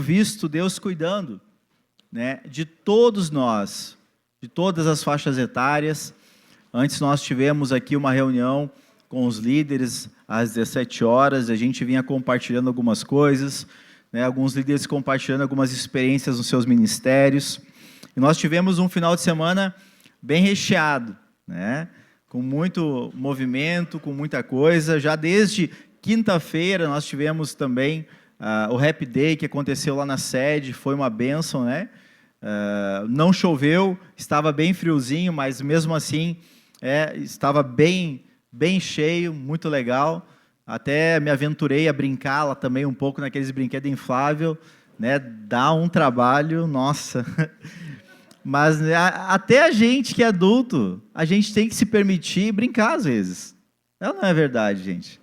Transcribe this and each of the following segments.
visto Deus cuidando, né, de todos nós, de todas as faixas etárias. Antes nós tivemos aqui uma reunião com os líderes às 17 horas, a gente vinha compartilhando algumas coisas, né, alguns líderes compartilhando algumas experiências nos seus ministérios. E nós tivemos um final de semana bem recheado, né, com muito movimento, com muita coisa. Já desde quinta-feira nós tivemos também o Happy Day, que aconteceu lá na sede, foi uma bênção, né? Não choveu, estava bem friozinho, mas mesmo assim estava bem cheio, muito legal. Até me aventurei a brincar lá também um pouco naqueles brinquedos infláveis, né? Dá um trabalho, nossa. Mas até a gente que é adulto, a gente tem que se permitir brincar às vezes. Não é verdade, gente?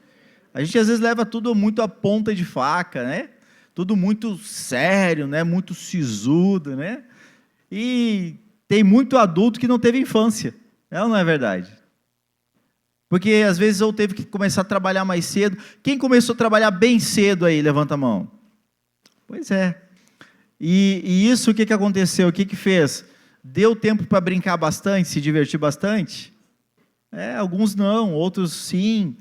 A gente às vezes leva tudo muito à ponta de faca, né? Tudo muito sério, né? Muito sisudo, né? E tem muito adulto que não teve infância. Não é verdade? Porque às vezes ou teve que começar a trabalhar mais cedo. Quem começou a trabalhar bem cedo aí? Levanta a mão. Pois é. E isso, o que aconteceu? O que fez? Deu tempo para brincar bastante, se divertir bastante? Alguns não, outros sim.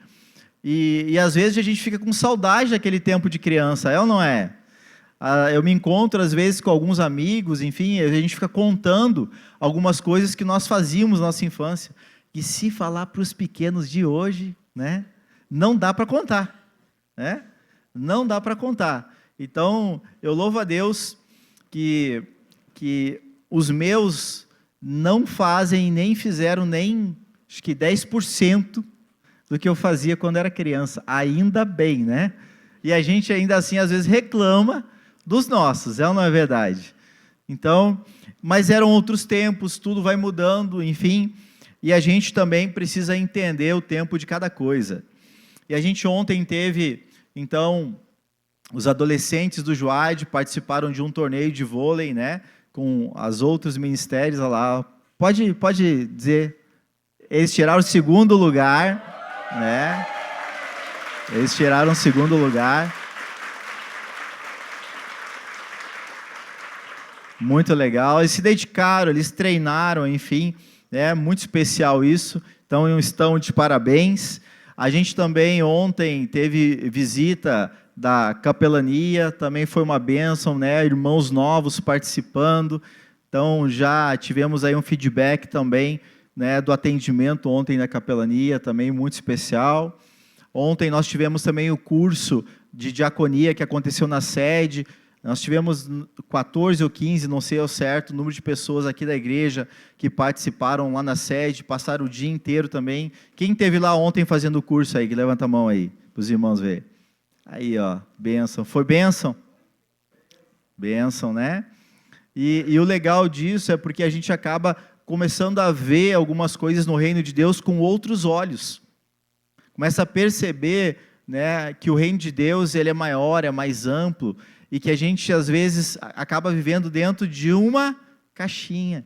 E às vezes a gente fica com saudade daquele tempo de criança, ou não é? Eu me encontro às vezes com alguns amigos, enfim, a gente fica contando algumas coisas que nós fazíamos na nossa infância. E se falar para os pequenos de hoje, né, não dá para contar, né? Não dá para contar. Então, eu louvo a Deus que os meus não fazem, nem fizeram acho que 10% do que eu fazia quando era criança. Ainda bem, né? E a gente ainda assim, às vezes, reclama dos nossos, ou não é verdade? Então, mas eram outros tempos, tudo vai mudando, enfim, e a gente também precisa entender o tempo de cada coisa. E a gente ontem teve, então, os adolescentes do Juad participaram de um torneio de vôlei, né, com os outros ministérios, olha lá, pode dizer, eles tiraram o segundo lugar, né, eles tiraram o segundo lugar, muito legal, eles se dedicaram, eles treinaram, enfim, muito especial isso, então estão de parabéns. A gente também ontem teve visita da capelania, também foi uma bênção, né? Irmãos novos participando, então já tivemos aí um feedback também, né, do atendimento ontem da capelania, também muito especial. Ontem nós tivemos também o curso de diaconia que aconteceu na sede. Nós tivemos 14 ou 15, não sei ao certo, o número de pessoas aqui da igreja que participaram lá na sede, passaram o dia inteiro também. Quem esteve lá ontem fazendo o curso aí? Que levanta a mão aí, para os irmãos verem. Aí, ó, bênção. Foi bênção? Bênção, né? E o legal disso é porque a gente acaba começando a ver algumas coisas no reino de Deus com outros olhos. Começa a perceber, né, que o reino de Deus ele é maior, é mais amplo, e que a gente, às vezes, acaba vivendo dentro de uma caixinha.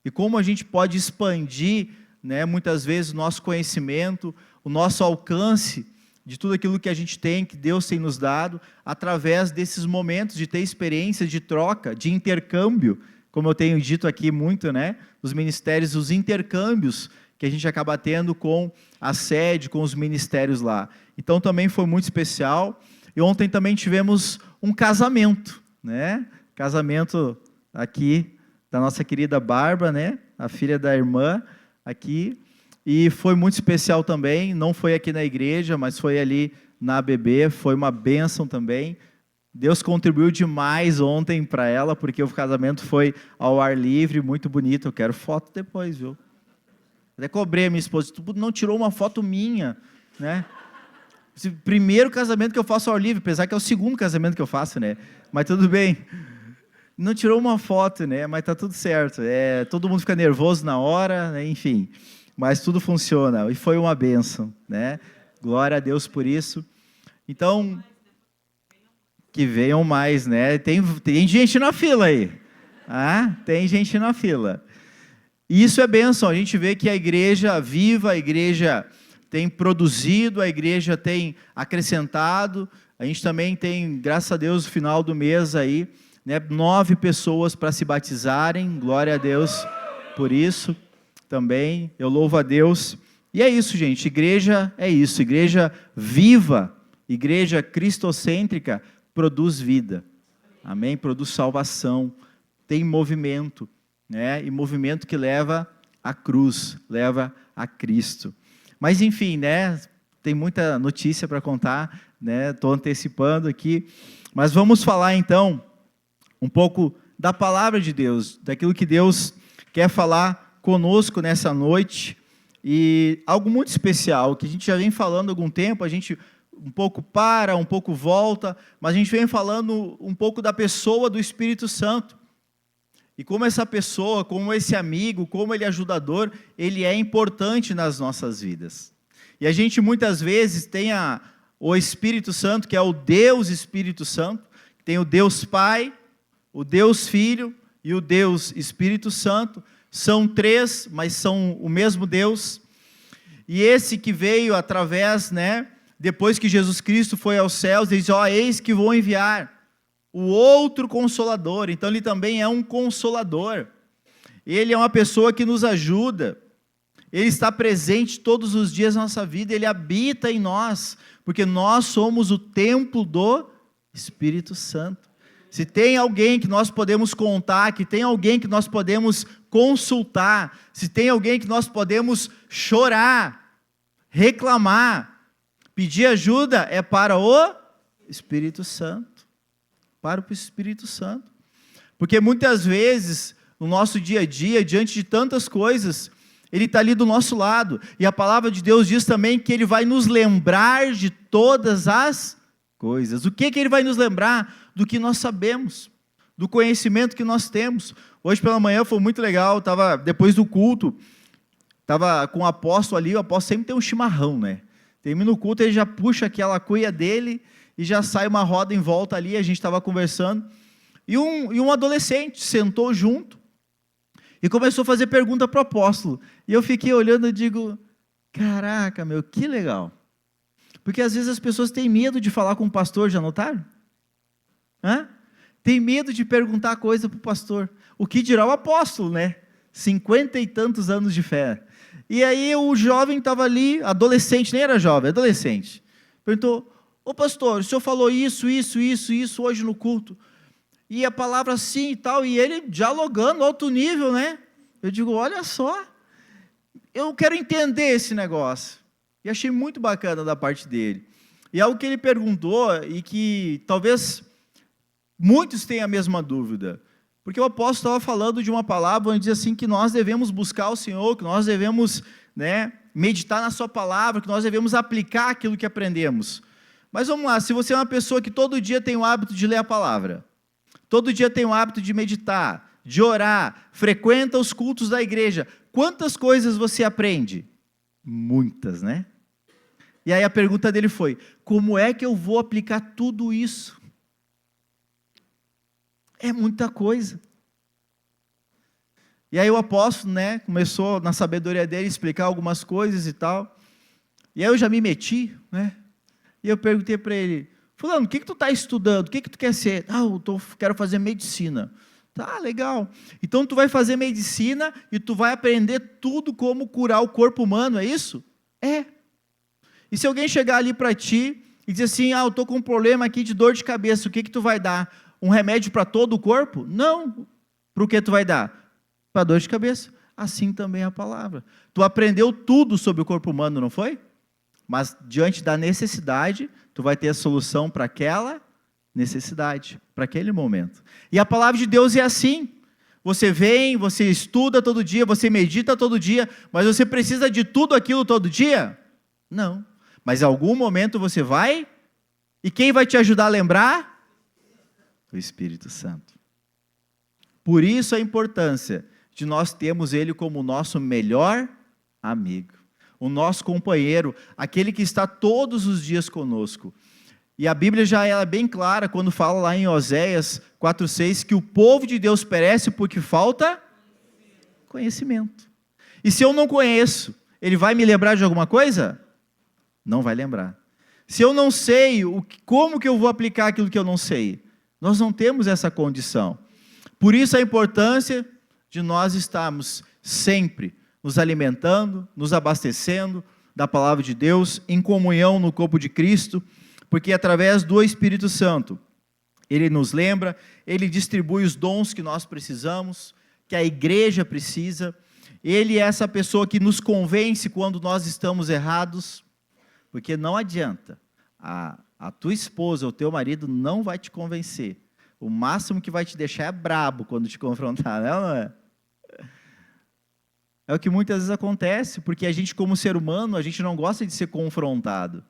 E como a gente pode expandir, né, muitas vezes, o nosso conhecimento, o nosso alcance de tudo aquilo que a gente tem, que Deus tem nos dado, através desses momentos de ter experiência de troca, de intercâmbio, como eu tenho dito aqui muito, né, os ministérios, os intercâmbios que a gente acaba tendo com a sede, com os ministérios lá. Então, também foi muito especial. E ontem também tivemos um casamento, né? Casamento aqui da nossa querida Bárbara, né? A filha da irmã aqui. E foi muito especial também, não foi aqui na igreja, mas foi ali na ABB, foi uma bênção também. Deus contribuiu demais ontem para ela, porque o casamento foi ao ar livre, muito bonito. Eu quero foto depois, viu? Até cobrei a minha esposa, tu não tirou uma foto minha, né? Esse primeiro casamento que eu faço ao ar livre, apesar que é o segundo casamento que eu faço, né? Mas tudo bem. Não tirou uma foto, né? Mas tá tudo certo. Todo mundo fica nervoso na hora, né? Enfim. Mas tudo funciona. E foi uma bênção, né? Glória a Deus por isso. Então, que venham mais, né? Tem gente na fila aí. Tem gente na fila. E isso é bênção. A gente vê que a igreja viva, a igreja tem produzido, a igreja tem acrescentado, A gente também tem, graças a Deus, no final do mês aí, né, 9 pessoas para se batizarem. Glória a Deus por isso também. Eu louvo a Deus. E é isso, gente. Igreja é isso. Igreja viva, igreja cristocêntrica produz vida. Amém? Produz salvação. Tem movimento, né? E movimento que leva à cruz, leva a Cristo. Mas enfim, né? Tem muita notícia para contar, né? Estou antecipando aqui. Mas vamos falar então um pouco da palavra de Deus, daquilo que Deus quer falar conosco nessa noite. E algo muito especial, que a gente já vem falando há algum tempo, a gente um pouco para, um pouco volta, mas a gente vem falando um pouco da pessoa do Espírito Santo. E como essa pessoa, como esse amigo, como ele é ajudador, ele é importante nas nossas vidas. E a gente muitas vezes tem o Espírito Santo, que é o Deus Espírito Santo, tem o Deus Pai, o Deus Filho e o Deus Espírito Santo. São 3, mas são o mesmo Deus. E esse que veio através, né, depois que Jesus Cristo foi aos céus, ele diz, eis que vou enviar o outro Consolador. Então ele também é um Consolador. Ele é uma pessoa que nos ajuda. Ele está presente todos os dias na nossa vida. Ele habita em nós, porque nós somos o templo do Espírito Santo. Se tem alguém que nós podemos contar, que tem alguém que nós podemos consultar, se tem alguém que nós podemos chorar, reclamar, pedir ajuda, é para o Espírito Santo. Para o Espírito Santo. Porque muitas vezes, no nosso dia a dia, diante de tantas coisas, ele está ali do nosso lado. E a palavra de Deus diz também que ele vai nos lembrar de todas as coisas. O que ele vai nos lembrar? Do que nós sabemos, do conhecimento que nós temos. Hoje pela manhã foi muito legal, depois do culto, estava com o apóstolo ali, o apóstolo sempre tem um chimarrão, né? Termina o culto, ele já puxa aquela cuia dele e já sai uma roda em volta ali, a gente estava conversando, e um adolescente sentou junto e começou a fazer pergunta para o apóstolo. E eu fiquei olhando e digo, caraca, meu, que legal. Porque às vezes as pessoas têm medo de falar com o pastor, já notaram? Tem medo de perguntar coisa para o pastor. O que dirá o apóstolo, né? 50 e tantos anos de fé. E aí o jovem estava ali, adolescente, nem era jovem, adolescente. Perguntou, pastor, o senhor falou isso hoje no culto. E a palavra assim e tal, e ele dialogando, alto nível, né? Eu digo, olha só, eu quero entender esse negócio. E achei muito bacana da parte dele. E algo que ele perguntou, e que talvez muitos têm a mesma dúvida, porque o apóstolo estava falando de uma palavra onde diz assim que nós devemos buscar o Senhor, que nós devemos, né, meditar na sua palavra, que nós devemos aplicar aquilo que aprendemos. Mas vamos lá, se você é uma pessoa que todo dia tem o hábito de ler a palavra, todo dia tem o hábito de meditar, de orar, frequenta os cultos da igreja, quantas coisas você aprende? Muitas, né? E aí a pergunta dele foi, como é que eu vou aplicar tudo isso? É muita coisa. E aí o apóstolo, né, começou na sabedoria dele explicar algumas coisas e tal. E aí eu já me meti, né? E eu perguntei para ele, fulano, o que tu está estudando? O que tu quer ser? Quero fazer medicina. Tá, legal. Então tu vai fazer medicina e tu vai aprender tudo como curar o corpo humano, é isso? É. E se alguém chegar ali para ti e dizer assim, eu estou com um problema aqui de dor de cabeça, o que tu vai dar? Um remédio para todo o corpo? Não. Para o que tu vai dar? Para dor de cabeça. Assim também é a palavra. Tu aprendeu tudo sobre o corpo humano, não foi? Mas diante da necessidade, tu vai ter a solução para aquela necessidade, para aquele momento. E a palavra de Deus é assim. Você vem, você estuda todo dia, você medita todo dia, mas você precisa de tudo aquilo todo dia? Não. Mas em algum momento você vai, e quem vai te ajudar a lembrar? O Espírito Santo. Por isso a importância de nós termos Ele como o nosso melhor amigo, o nosso companheiro, aquele que está todos os dias conosco. E a Bíblia já é bem clara quando fala lá em Oséias 4:6 que o povo de Deus perece porque falta conhecimento. E se eu não conheço, Ele vai me lembrar de alguma coisa? Não vai lembrar. Se eu não sei, como que eu vou aplicar aquilo que eu não sei? Nós não temos essa condição. Por isso a importância de nós estarmos sempre nos alimentando, nos abastecendo da palavra de Deus, em comunhão no corpo de Cristo, porque através do Espírito Santo, Ele nos lembra, Ele distribui os dons que nós precisamos, que a igreja precisa. Ele é essa pessoa que nos convence quando nós estamos errados, porque não adianta, a tua esposa, o teu marido não vai te convencer. O máximo que vai te deixar é brabo quando te confrontar, não é? É o que muitas vezes acontece, porque a gente como ser humano, a gente não gosta de ser confrontado.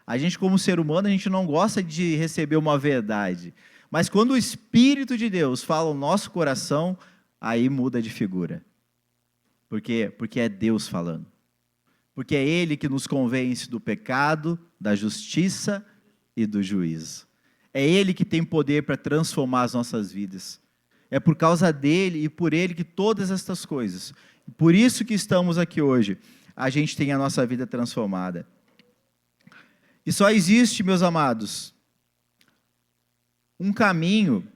A gente como ser humano, a gente não gosta de receber uma verdade. Mas quando o Espírito de Deus fala no nosso coração, aí muda de figura. Por quê? Porque é Deus falando. Porque é Ele que nos convence do pecado, da justiça e do juízo. É Ele que tem poder para transformar as nossas vidas. É por causa dEle e por Ele que todas estas coisas, por isso que estamos aqui hoje, a gente tem a nossa vida transformada. E só existe, meus amados, um caminho,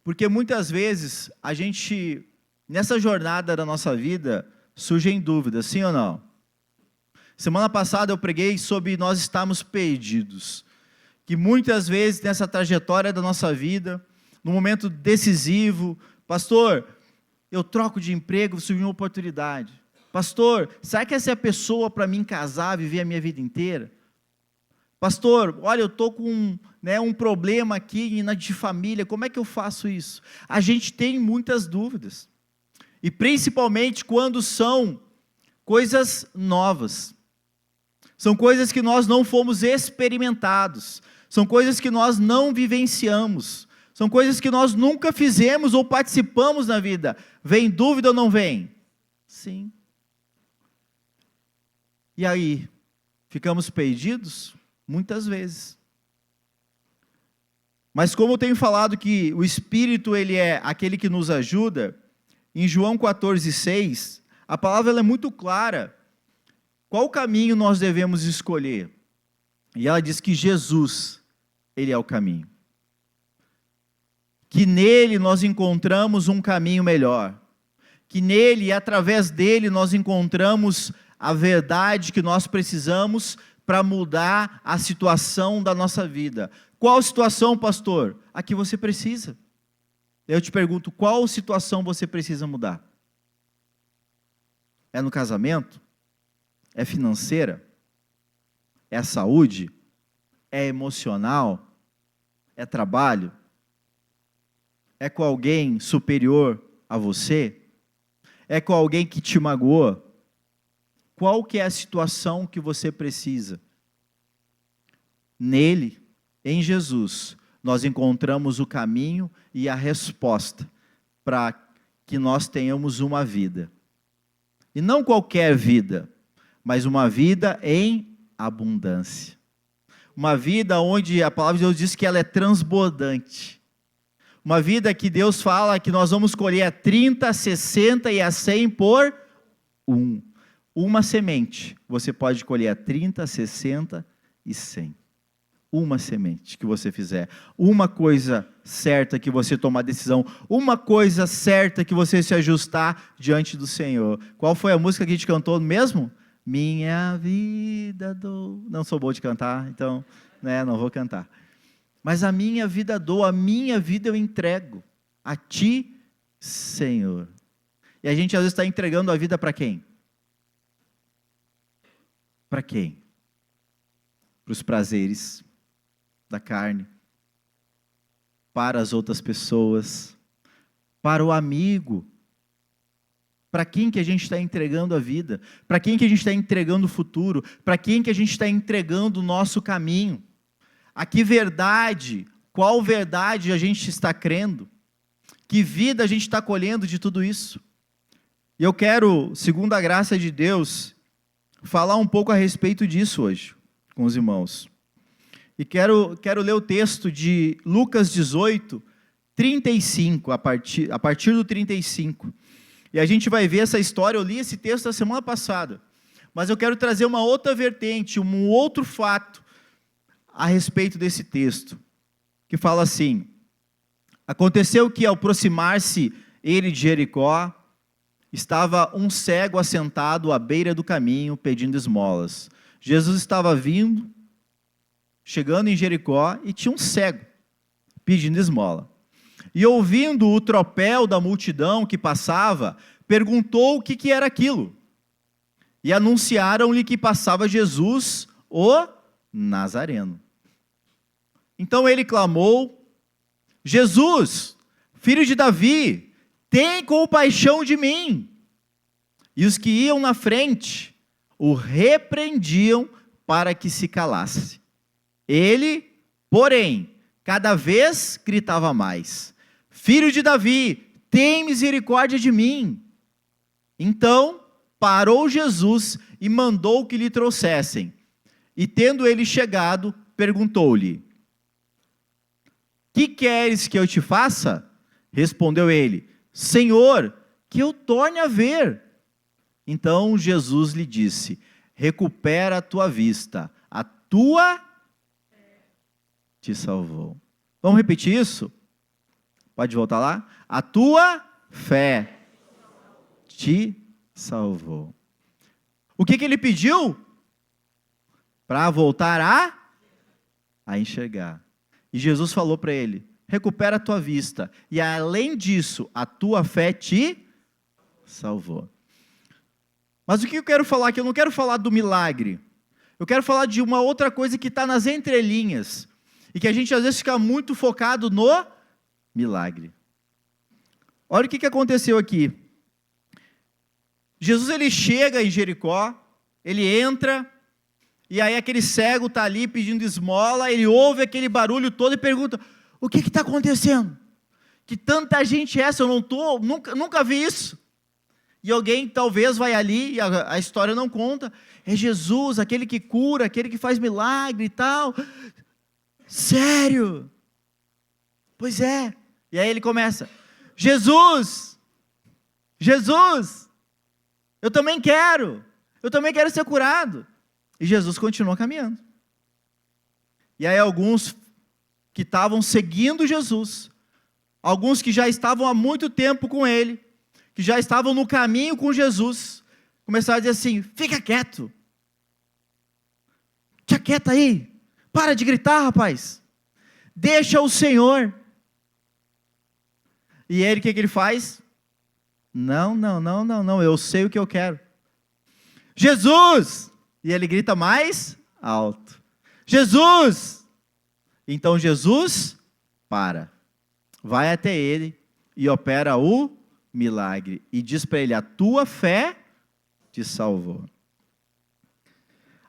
porque muitas vezes a gente, nessa jornada da nossa vida, surgem dúvidas, sim ou não? Semana passada eu preguei sobre nós estarmos perdidos, que muitas vezes nessa trajetória da nossa vida, no momento decisivo, pastor, eu troco de emprego, surgiu uma oportunidade. Pastor, será que essa é a pessoa para mim casar, viver a minha vida inteira? Pastor, olha, eu estou com um problema aqui de família, como é que eu faço isso? A gente tem muitas dúvidas, e principalmente quando são coisas novas, são coisas que nós não fomos experimentados, são coisas que nós não vivenciamos, são coisas que nós nunca fizemos ou participamos na vida. Vem dúvida ou não vem? Sim. E aí, ficamos perdidos? Muitas vezes. Mas como eu tenho falado que o Espírito ele é aquele que nos ajuda, em João 14,6, a palavra ela é muito clara. Qual caminho nós devemos escolher? E ela diz que Jesus, Ele é o caminho. Que nele nós encontramos um caminho melhor. Que nele e através dele nós encontramos a verdade que nós precisamos para mudar a situação da nossa vida. Qual situação, pastor? A que você precisa. Eu te pergunto, qual situação você precisa mudar? É no casamento? É financeira? É saúde? É emocional? É trabalho? É com alguém superior a você? É com alguém que te magoou? Qual que é a situação que você precisa? Nele, em Jesus, nós encontramos o caminho e a resposta para que nós tenhamos uma vida. E não qualquer vida, mas uma vida em abundância. Uma vida onde a palavra de Deus diz que ela é transbordante. Uma vida que Deus fala que nós vamos colher a 30, a 60 e a 100 por um. Uma semente, você pode colher a 30, 60 e 100. Uma semente que você fizer. Uma coisa certa que você tomar decisão. Uma coisa certa que você se ajustar diante do Senhor. Qual foi a música que a gente cantou mesmo? Minha vida dou. Não sou bom de cantar, então não vou cantar. Mas a minha vida dou, a minha vida eu entrego a Ti, Senhor. E a gente às vezes está entregando a vida para quem? Para quem? Para os prazeres da carne, para as outras pessoas, para o amigo. Para quem que a gente está entregando a vida? Para quem que a gente está entregando o futuro? Para quem que a gente está entregando o nosso caminho? A que verdade, qual verdade a gente está crendo? Que vida a gente está colhendo de tudo isso? E eu quero, segundo a graça de Deus, falar um pouco a respeito disso hoje, com os irmãos. E quero ler o texto de Lucas 18, 35, a partir do 35. E a gente vai ver essa história, eu li esse texto na semana passada. Mas eu quero trazer uma outra vertente, um outro fato, a respeito desse texto, que fala assim: aconteceu que, ao aproximar-se ele de Jericó, estava um cego assentado à beira do caminho, pedindo esmolas. Jesus estava chegando em Jericó, e tinha um cego, pedindo esmola. E ouvindo o tropel da multidão que passava, perguntou o que era aquilo. E anunciaram-lhe que passava Jesus, o Nazareno. Então ele clamou: Jesus, filho de Davi, tem compaixão de mim. E os que iam na frente o repreendiam para que se calasse. Ele, porém, cada vez gritava mais: Filho de Davi, tem misericórdia de mim. Então parou Jesus e mandou que lhe trouxessem. E tendo ele chegado, perguntou-lhe: Que queres que eu te faça? Respondeu ele: Senhor, que eu torne a ver. Então Jesus lhe disse: Recupera a tua vista, a tua te salvou. Vamos repetir isso? Pode voltar lá? A tua fé te salvou. O que ele pediu? Para voltar a enxergar. E Jesus falou para ele: recupera a tua vista. E além disso, a tua fé te salvou. Mas o que eu quero falar aqui? Eu não quero falar do milagre. Eu quero falar de uma outra coisa que está nas entrelinhas. E que a gente às vezes fica muito focado no milagre. Olha o que aconteceu aqui. Jesus, ele chega em Jericó, ele entra, e aí aquele cego está ali pedindo esmola, ele ouve aquele barulho todo e pergunta: o que está acontecendo? Que tanta gente é essa? Eu nunca vi isso. E alguém talvez vai ali, e a história não conta, é Jesus, aquele que cura, aquele que faz milagre e tal. Sério? Pois é. E aí ele começa: Jesus, eu também quero ser curado. E Jesus continua caminhando. E aí alguns que estavam seguindo Jesus, alguns que já estavam há muito tempo com ele, que já estavam no caminho com Jesus, começaram a dizer assim: fica quieto, fica quieto aí, para de gritar, rapaz, deixa o Senhor. E ele, o que ele faz? Não, eu sei o que eu quero. Jesus! E ele grita mais alto: Jesus! Então Jesus vai até ele e opera o milagre. E diz para ele: a tua fé te salvou.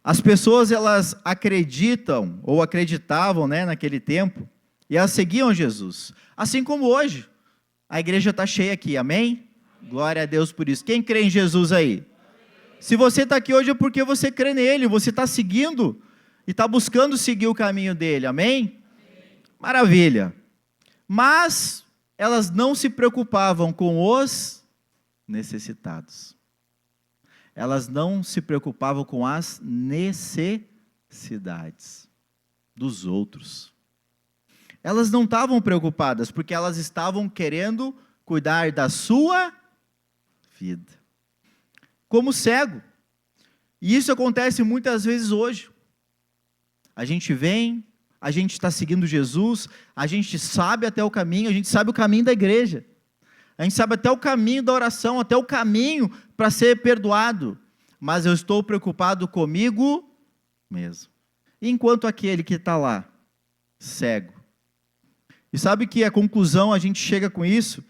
As pessoas, elas acreditam, ou acreditavam, naquele tempo, e elas seguiam Jesus. Assim como hoje. A igreja está cheia aqui, amém? Glória a Deus por isso. Quem crê em Jesus aí? Se você está aqui hoje é porque você crê nele, você está seguindo e está buscando seguir o caminho dele, amém? Maravilha. Mas elas não se preocupavam com os necessitados. Elas não se preocupavam com as necessidades dos outros. Elas não estavam preocupadas, porque elas estavam querendo cuidar da sua vida. Como cego. E isso acontece muitas vezes hoje. A gente vem, a gente está seguindo Jesus, a gente sabe até o caminho, a gente sabe o caminho da igreja. A gente sabe até o caminho da oração, até o caminho para ser perdoado. Mas eu estou preocupado comigo mesmo. Enquanto aquele que está lá, cego. E sabe que a conclusão, a gente chega com isso,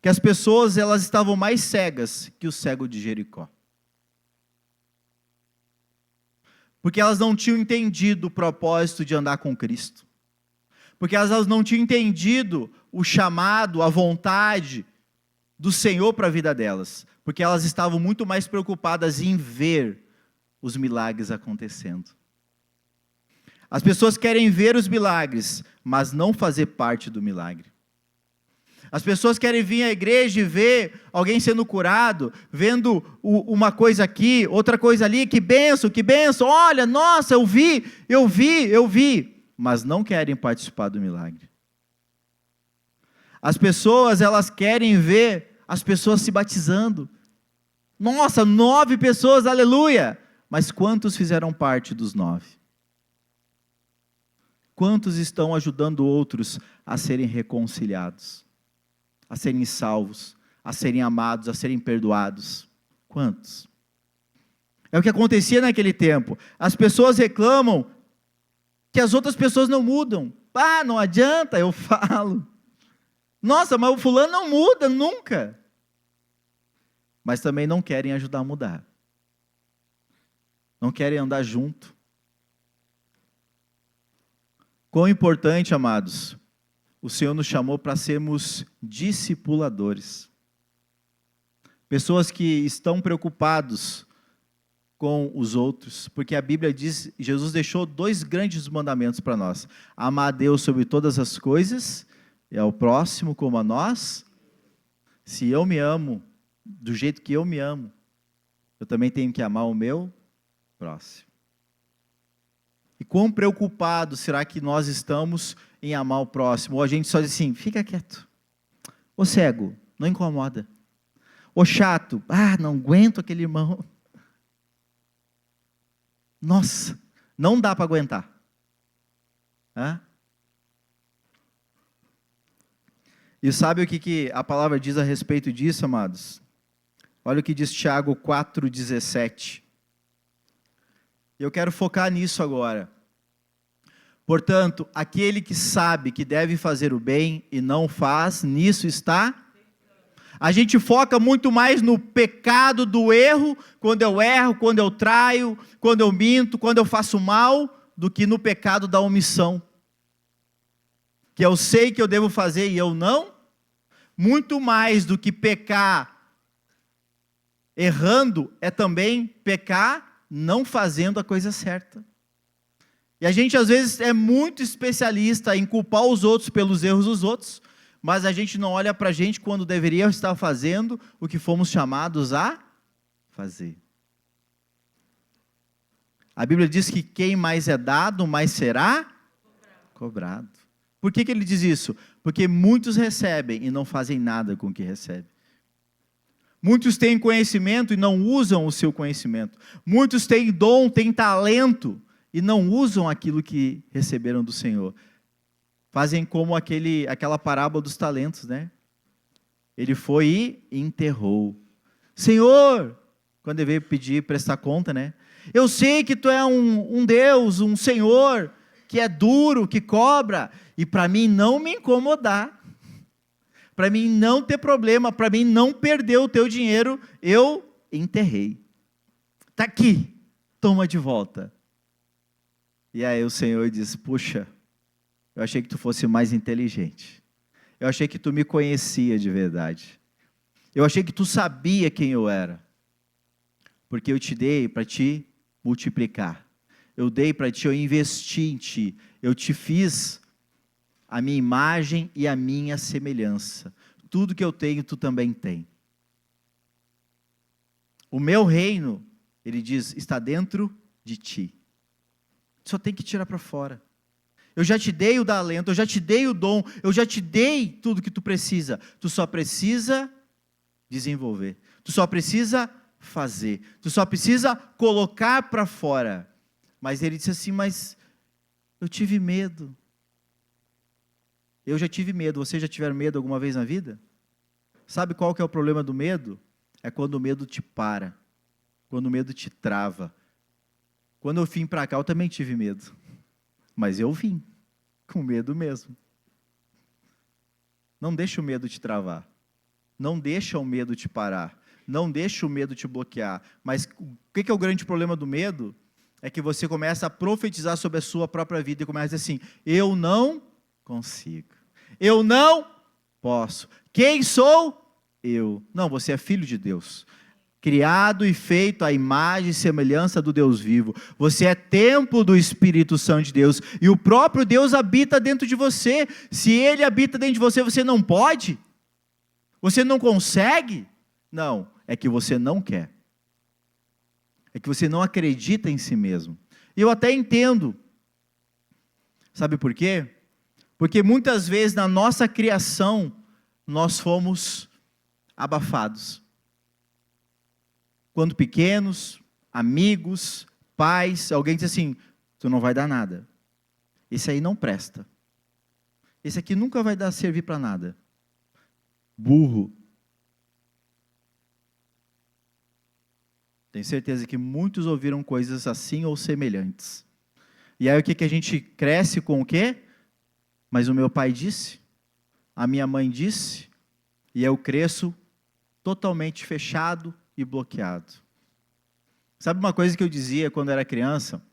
que as pessoas, elas estavam mais cegas que o cego de Jericó. Porque elas não tinham entendido o propósito de andar com Cristo. Porque elas não tinham entendido o chamado, a vontade do Senhor para a vida delas. Porque elas estavam muito mais preocupadas em ver os milagres acontecendo. As pessoas querem ver os milagres, mas não fazer parte do milagre. As pessoas querem vir à igreja e ver alguém sendo curado, vendo uma coisa aqui, outra coisa ali, que bênção, olha, nossa, eu vi. mas não querem participar do milagre. As pessoas, elas querem ver as pessoas se batizando. Nossa, 9 pessoas, aleluia! Mas quantos fizeram parte dos 9? Quantos estão ajudando outros a serem reconciliados, a serem salvos, a serem amados, a serem perdoados? Quantos? É o que acontecia naquele tempo. As pessoas reclamam que as outras pessoas não mudam. Ah, não adianta, eu falo. Nossa, mas o fulano não muda nunca. Mas também não querem ajudar a mudar. Não querem andar junto. Quão importante, amados, o Senhor nos chamou para sermos discipuladores. Pessoas que estão preocupados com os outros, porque a Bíblia diz, Jesus deixou 2 grandes mandamentos para nós: amar a Deus sobre todas as coisas e ao próximo como a nós. Se eu me amo do jeito que eu me amo, eu também tenho que amar o meu próximo. E quão preocupado será que nós estamos em amar o próximo? Ou a gente só diz assim, fica quieto. Ô cego, não incomoda. Ô chato, não aguento aquele irmão. Nossa, não dá para aguentar. E sabe o que a palavra diz a respeito disso, amados? Olha o que diz Tiago 4,17. Eu quero focar nisso agora. Portanto, aquele que sabe que deve fazer o bem e não faz, nisso está. A gente foca muito mais no pecado do erro, quando eu erro, quando eu traio, quando eu minto, quando eu faço mal, do que no pecado da omissão. Que eu sei que eu devo fazer e eu não. Muito mais do que pecar errando, é também pecar não fazendo a coisa certa. E a gente às vezes é muito especialista em culpar os outros pelos erros dos outros, mas a gente não olha para a gente quando deveria estar fazendo o que fomos chamados a fazer. A Bíblia diz que quem mais é dado, mais será cobrado. Por que ele diz isso? Porque muitos recebem e não fazem nada com o que recebem. Muitos têm conhecimento e não usam o seu conhecimento. Muitos têm dom, têm talento e não usam aquilo que receberam do Senhor. Fazem como aquela parábola dos talentos, né? Ele foi e enterrou. Senhor, quando ele veio pedir, prestar conta, né? Eu sei que tu é um Deus, um Senhor, que é duro, que cobra, e para mim não me incomodar, para mim não ter problema, para mim não perder o teu dinheiro, eu enterrei. Está aqui, toma de volta. E aí o Senhor diz, puxa, eu achei que tu fosse mais inteligente. Eu achei que tu me conhecia de verdade. Eu achei que tu sabia quem eu era. Porque eu te dei para te multiplicar. Eu dei para ti, eu investi em ti. Eu te fiz a minha imagem e a minha semelhança. Tudo que eu tenho, tu também tem. O meu reino, ele diz, está dentro de ti. Só tem que tirar para fora. Eu já te dei o talento, eu já te dei o dom, eu já te dei tudo que tu precisa. Tu só precisa desenvolver. Tu só precisa fazer. Tu só precisa colocar para fora. Mas ele disse assim, mas eu tive medo. Eu já tive medo. Vocês já tiveram medo alguma vez na vida? Sabe qual que é o problema do medo? É quando o medo te para. Quando o medo te trava. Quando eu vim para cá, eu também tive medo. Mas eu vim, com medo mesmo. Não deixa o medo te travar. Não deixa o medo te parar. Não deixa o medo te bloquear. Mas o que é o grande problema do medo? É que você começa a profetizar sobre a sua própria vida e começa a dizer assim, eu não consigo. Eu não posso. Quem sou? Eu. Não, você é filho de Deus. Criado e feito à imagem e semelhança do Deus vivo. Você é templo do Espírito Santo de Deus. E o próprio Deus habita dentro de você. Se Ele habita dentro de você, você não pode? Você não consegue? Não, é que você não quer. É que você não acredita em si mesmo. E eu até entendo. Sabe por quê? Porque muitas vezes na nossa criação, nós fomos abafados. Quando pequenos, amigos, pais, alguém diz assim, tu não vai dar nada. Esse aí não presta. Esse aqui nunca vai servir para nada. Burro. Tenho certeza que muitos ouviram coisas assim ou semelhantes. E aí o que a gente cresce com o quê? Mas o meu pai disse, a minha mãe disse, e eu cresço totalmente fechado e bloqueado. Sabe uma coisa que eu dizia quando era criança?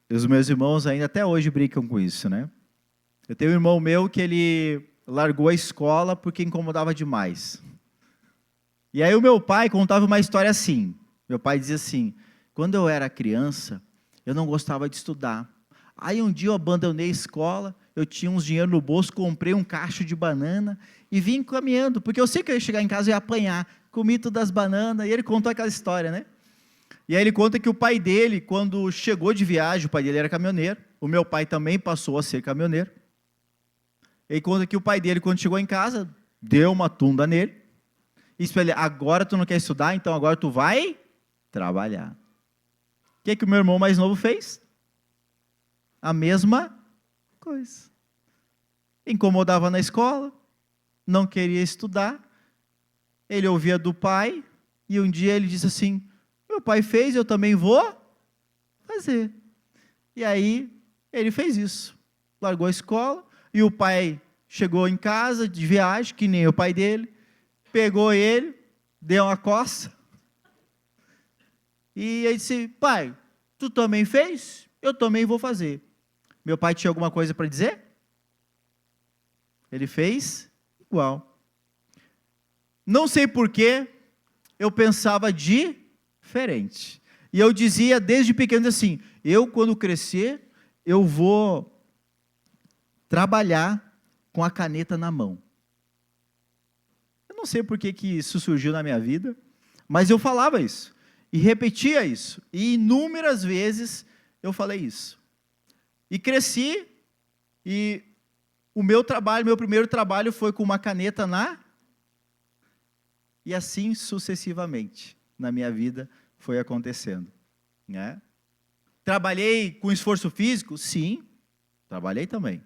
Os meus irmãos ainda até hoje brincam com isso, né? Eu tenho um irmão meu que ele largou a escola porque incomodava demais. E aí o meu pai contava uma história assim. Meu pai dizia assim, quando eu era criança, eu não gostava de estudar. Aí um dia eu abandonei a escola, eu tinha uns dinheiro no bolso, comprei um cacho de banana e vim caminhando, porque eu sei que eu ia chegar em casa e ia apanhar, comi todas as bananas, e ele contou aquela história, né? E aí ele conta que o pai dele, quando chegou de viagem, o pai dele era caminhoneiro, o meu pai também passou a ser caminhoneiro. Ele conta que o pai dele, quando chegou em casa, deu uma tunda nele, e disse para ele, agora tu não quer estudar, então agora tu vai trabalhar. O que o meu irmão mais novo fez? A mesma coisa. Incomodava na escola, não queria estudar, ele ouvia do pai, e um dia ele disse assim, meu pai fez, eu também vou fazer. E aí, ele fez isso. Largou a escola, e o pai chegou em casa, de viagem, que nem o pai dele, pegou ele, deu uma coça, e ele disse, pai, tu também fez? Eu também vou fazer. Meu pai tinha alguma coisa para dizer? Ele fez igual. Não sei porquê, eu pensava diferente. E eu dizia desde pequeno assim, eu quando crescer, eu vou trabalhar com a caneta na mão. Eu não sei porquê que isso surgiu na minha vida, mas eu falava isso. E repetia isso. E inúmeras vezes eu falei isso. E cresci, e o meu primeiro trabalho foi com uma caneta e assim sucessivamente, na minha vida, foi acontecendo. Né? Trabalhei com esforço físico? Sim, trabalhei também.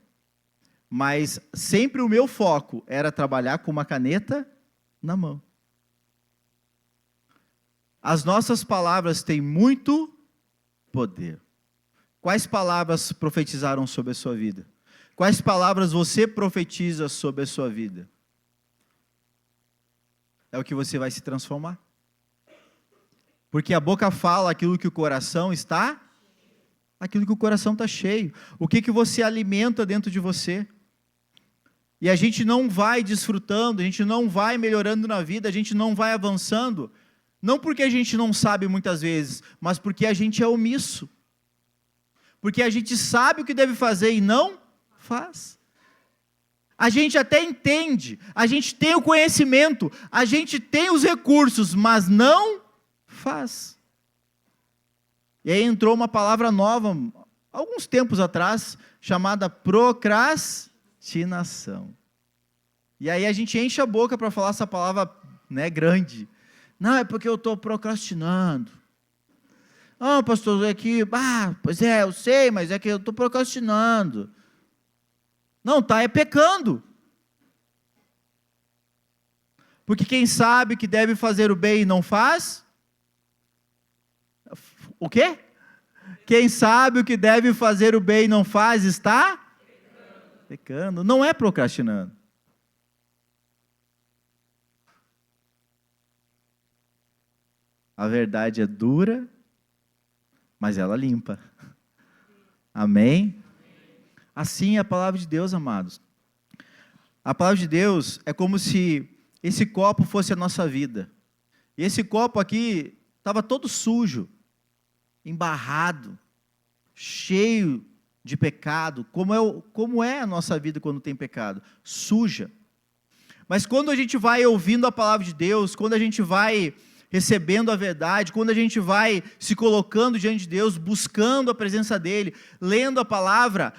Mas sempre o meu foco era trabalhar com uma caneta na mão. As nossas palavras têm muito poder. Quais palavras profetizaram sobre a sua vida? Quais palavras você profetiza sobre a sua vida? É o que você vai se transformar. Porque a boca fala aquilo que o coração está, aquilo que o coração está cheio. O que você alimenta dentro de você? E a gente não vai desfrutando, a gente não vai melhorando na vida, a gente não vai avançando, não porque a gente não sabe muitas vezes, mas porque a gente é omisso. Porque a gente sabe o que deve fazer e não faz. A gente até entende, a gente tem o conhecimento, a gente tem os recursos, mas não faz. E aí entrou uma palavra nova, alguns tempos atrás, chamada procrastinação. E aí a gente enche a boca para falar essa palavra, né, grande. Não, é porque eu estou procrastinando. Ah, pastor, é que, pois é, eu sei, mas é que eu estou procrastinando. Não, é pecando. Porque quem sabe que deve fazer o bem e não faz? O quê? Quem sabe o que deve fazer o bem e não faz, está? Pecando. Não é procrastinando. A verdade é dura, mas ela limpa. Amém? Assim é a palavra de Deus, amados. A palavra de Deus é como se esse copo fosse a nossa vida. E esse copo aqui estava todo sujo, embarrado, cheio de pecado, como é a nossa vida quando tem pecado, suja. Mas quando a gente vai ouvindo a palavra de Deus, quando a gente vai recebendo a verdade, quando a gente vai se colocando diante de Deus, buscando a presença dEle, lendo a palavra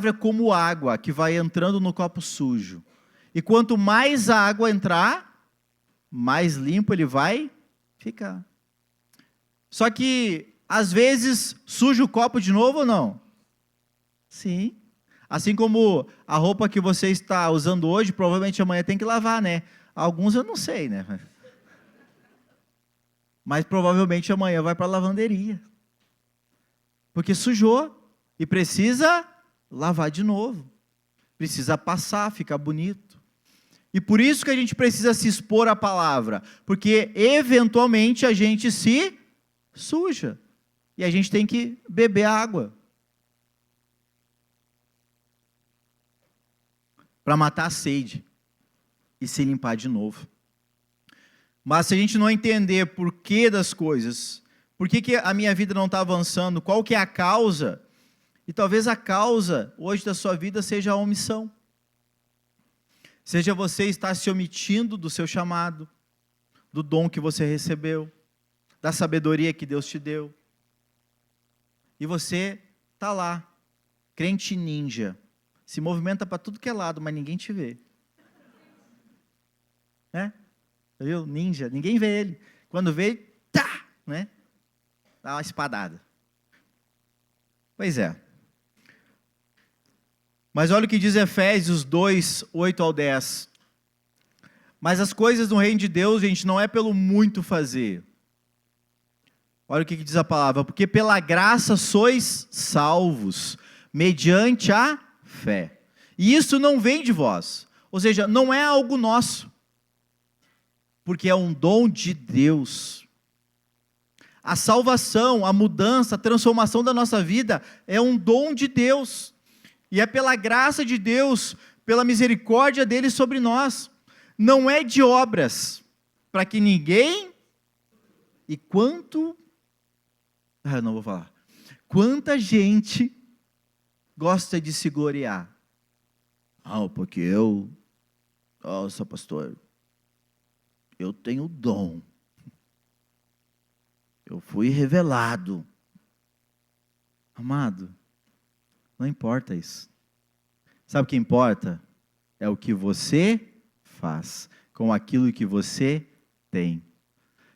é como água que vai entrando no copo sujo. E quanto mais água entrar, mais limpo ele vai ficar. Só que, às vezes, suja o copo de novo ou não? Sim. Assim como a roupa que você está usando hoje, provavelmente amanhã tem que lavar, né? Alguns eu não sei, né? Mas provavelmente amanhã vai para a lavanderia. Porque sujou e precisa lavar de novo. Precisa passar, ficar bonito. E por isso que a gente precisa se expor à palavra. Porque eventualmente a gente se suja. E a gente tem que beber água. Para matar a sede. E se limpar de novo. Mas se a gente não entender porquê das coisas, por que a minha vida não está avançando, qual que é a causa, e talvez a causa hoje da sua vida seja a omissão. Seja você estar se omitindo do seu chamado, do dom que você recebeu, da sabedoria que Deus te deu. E você está lá, crente ninja, se movimenta para tudo que é lado, mas ninguém te vê. Né? Viu? Ninja, ninguém vê ele. Quando vê, tá, né? Dá uma espadada. Pois é. Mas olha o que diz Efésios 2, 8 ao 10. Mas as coisas no reino de Deus, gente, não é pelo muito fazer. Olha o que diz a palavra. Porque pela graça sois salvos, mediante a fé. E isso não vem de vós. Ou seja, não é algo nosso. Porque é um dom de Deus. A salvação, a mudança, a transformação da nossa vida é um dom de Deus. E é pela graça de Deus, pela misericórdia dele sobre nós. Não é de obras, para que ninguém... E quanto... eu não vou falar. Quanta gente gosta de se gloriar. Porque eu... Nossa, pastor... Eu tenho dom. Eu fui revelado. Amado, não importa isso. Sabe o que importa? É o que você faz com aquilo que você tem.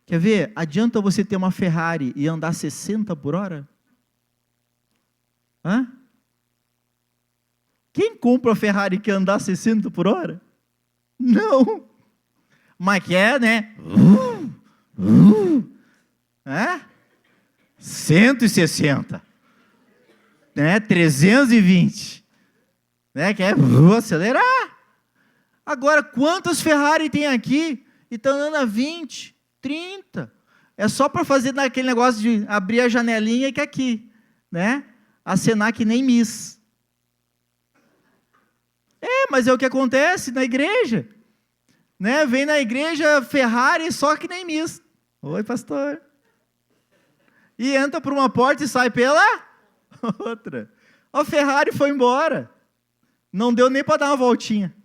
Quer ver? Adianta você ter uma Ferrari e andar 60 por hora? Hã? Quem compra a Ferrari e quer andar 60 por hora? Não. Mas quer, né? 160. Né? 320. Né? Quer acelerar. Agora, quantas Ferrari tem aqui? E estão andando a 20, 30. É só para fazer naquele negócio de abrir a janelinha que aqui. Né? Acenar que nem Miss. Mas é o que acontece na igreja. Né? Vem na igreja Ferrari só que nem Miss. Oi, pastor. E entra por uma porta e sai pela outra. A Ferrari foi embora. Não deu nem para dar uma voltinha.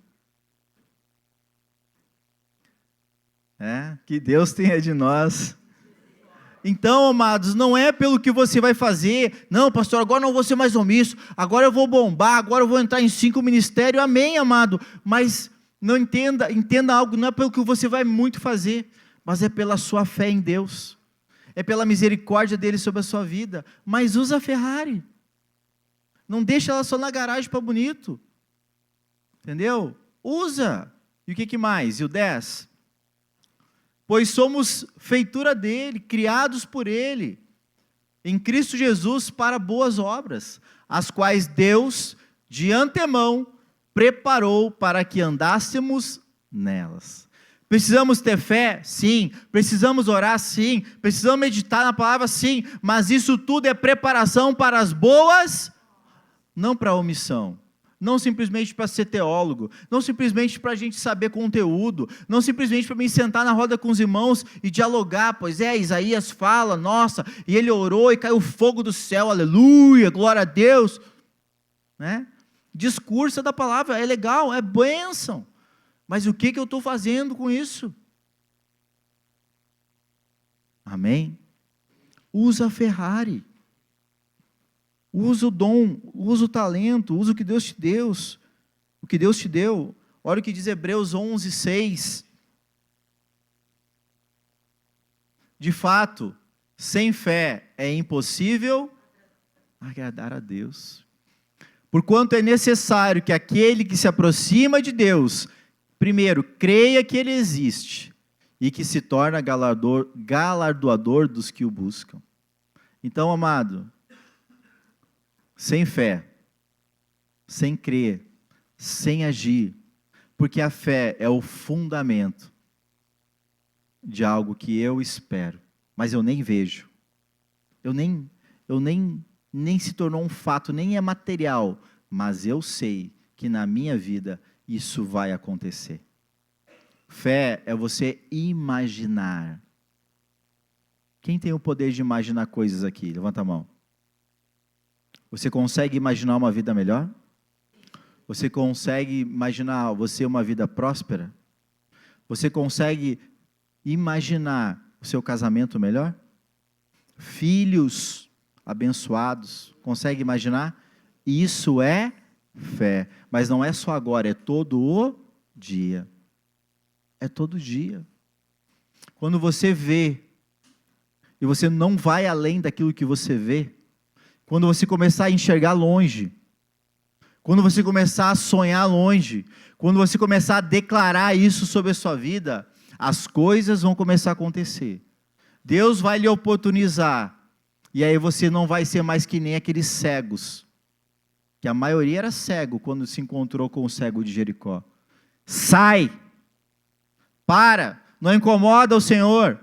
Que Deus tenha de nós. Então, amados, não é pelo que você vai fazer. Não, pastor, agora não vou ser mais omisso. Agora eu vou bombar. Agora eu vou entrar em 5 ministérios. Amém, amado. Mas... não entenda algo, não é pelo que você vai muito fazer, mas é pela sua fé em Deus, é pela misericórdia dele sobre a sua vida. Mas usa a Ferrari, não deixa ela só na garagem para bonito, entendeu? Usa. E o que mais? E o 10? Pois somos feitura dele, criados por ele, em Cristo Jesus para boas obras, as quais Deus de antemão preparou para que andássemos nelas. Precisamos ter fé? Sim. Precisamos orar? Sim. Precisamos meditar na palavra? Sim. Mas isso tudo é preparação para as boas, não para a omissão. Não simplesmente para ser teólogo, não simplesmente para a gente saber conteúdo, não simplesmente para mim sentar na roda com os irmãos e dialogar, pois Isaías fala, nossa, e ele orou e caiu fogo do céu, aleluia, glória a Deus, né? Discurso da palavra, é legal, é bênção, mas o que eu estou fazendo com isso? Amém? Usa a Ferrari. Usa o dom, usa o talento, usa o que Deus te deu. O que Deus te deu. Olha o que diz Hebreus 11, 6. De fato, sem fé é impossível agradar a Deus. Porquanto é necessário que aquele que se aproxima de Deus, primeiro, creia que Ele existe e que se torna galardoador dos que o buscam. Então, amado, sem fé, sem crer, sem agir, porque a fé é o fundamento de algo que eu espero, mas eu nem vejo. Eu nem se tornou um fato, nem é material, mas eu sei que na minha vida isso vai acontecer. Fé é você imaginar. Quem tem o poder de imaginar coisas aqui? Levanta a mão. Você consegue imaginar uma vida melhor? Você consegue imaginar você uma vida próspera? Você consegue imaginar o seu casamento melhor? Filhos abençoados, consegue imaginar? Isso é fé, mas não é só agora, é todo o dia. É todo dia. Quando você vê, e você não vai além daquilo que você vê, quando você começar a enxergar longe, quando você começar a sonhar longe, quando você começar a declarar isso sobre a sua vida, as coisas vão começar a acontecer. Deus vai lhe oportunizar, e aí você não vai ser mais que nem aqueles cegos, que a maioria era cego quando se encontrou com o cego de Jericó. Sai! Para! Não incomoda o Senhor.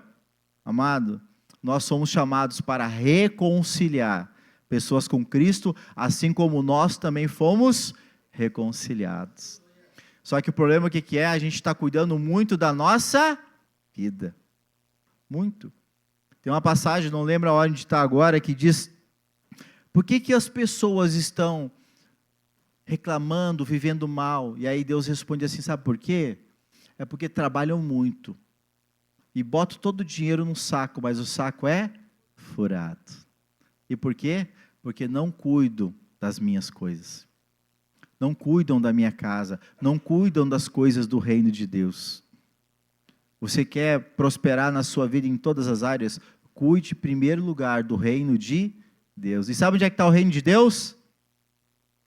Amado, nós somos chamados para reconciliar pessoas com Cristo, assim como nós também fomos reconciliados. Só que o problema o que é? A gente está cuidando muito da nossa vida. Muito. Tem uma passagem, não lembro onde está agora, que diz: por que as pessoas estão reclamando, vivendo mal? E aí Deus responde assim, sabe por quê? É porque trabalham muito. E botam todo o dinheiro num saco, mas o saco é furado. E por quê? Porque não cuidam das minhas coisas. Não cuidam da minha casa. Não cuidam das coisas do reino de Deus. Você quer prosperar na sua vida em todas as áreas? Cuide em primeiro lugar do reino de Deus. E sabe onde é que está o reino de Deus?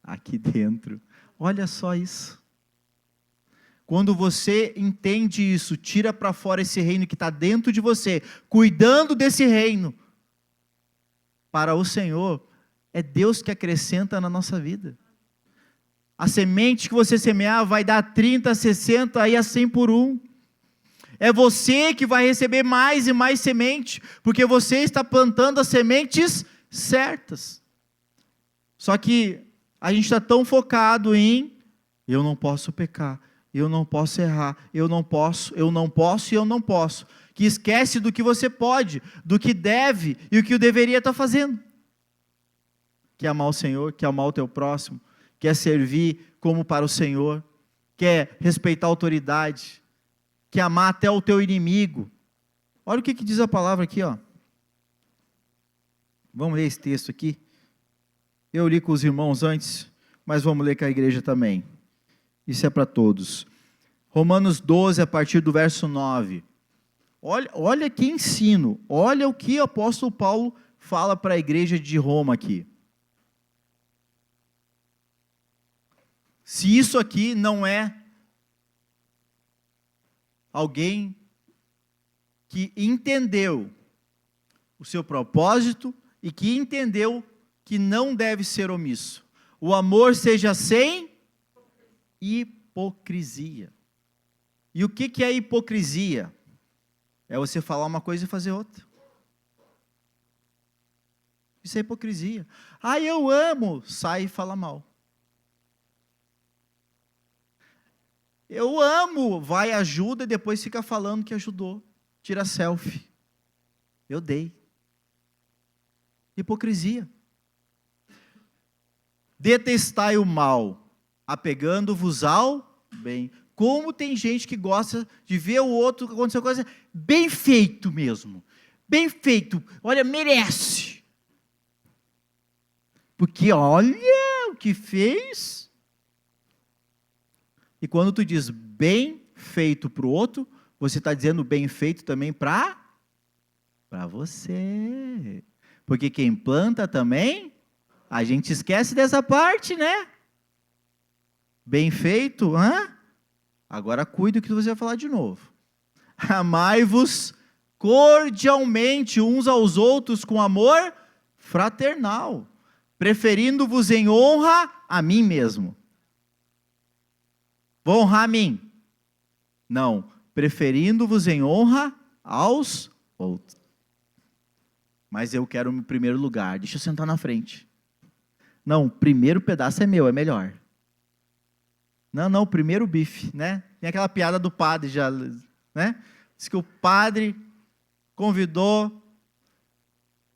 Aqui dentro. Olha só isso. Quando você entende isso, tira para fora esse reino que está dentro de você, cuidando desse reino, para o Senhor, é Deus que acrescenta na nossa vida. A semente que você semear vai dar 30, 60 e a 100 por um. É você que vai receber mais e mais semente, porque você está plantando as sementes certas. Só que a gente está tão focado em, eu não posso pecar, eu não posso errar, eu não posso, que esquece do que você pode, do que deve e o que deveria estar fazendo. Quer amar o Senhor, quer amar o teu próximo, quer servir como para o Senhor, quer respeitar a autoridade, quer amar até o teu inimigo. Olha o que diz a palavra aqui, ó. Vamos ler esse texto aqui. Eu li com os irmãos antes, mas vamos ler com a igreja também. Isso é para todos. Romanos 12, a partir do verso 9. Olha que ensino, olha o que o apóstolo Paulo fala para a igreja de Roma aqui. Se isso aqui não é alguém que entendeu o seu propósito e que entendeu que não deve ser omisso. O amor seja sem hipocrisia. E o que é hipocrisia? É você falar uma coisa e fazer outra. Isso é hipocrisia. Ah, eu amo, sai e fala mal. Eu amo, vai, ajuda e depois fica falando que ajudou. Tira selfie. Eu dei. Hipocrisia. Detestai o mal, apegando-vos ao bem. Como tem gente que gosta de ver o outro acontecer coisa bem feito mesmo. bem feito, olha, merece. Porque olha o que fez. E quando tu diz bem feito para o outro, você está dizendo bem feito também para você. Porque quem planta também, a gente esquece dessa parte, né? Bem feito, agora cuide do que você vai falar de novo. Amai-vos cordialmente uns aos outros com amor fraternal, preferindo-vos em honra a mim mesmo. Vou honrar a mim? Não, preferindo-vos em honra aos outros. Mas eu quero o primeiro lugar, deixa eu sentar na frente. Não, o primeiro pedaço é meu, é melhor. Não, o primeiro bife, né? Tem aquela piada do padre já, né? Diz que o padre convidou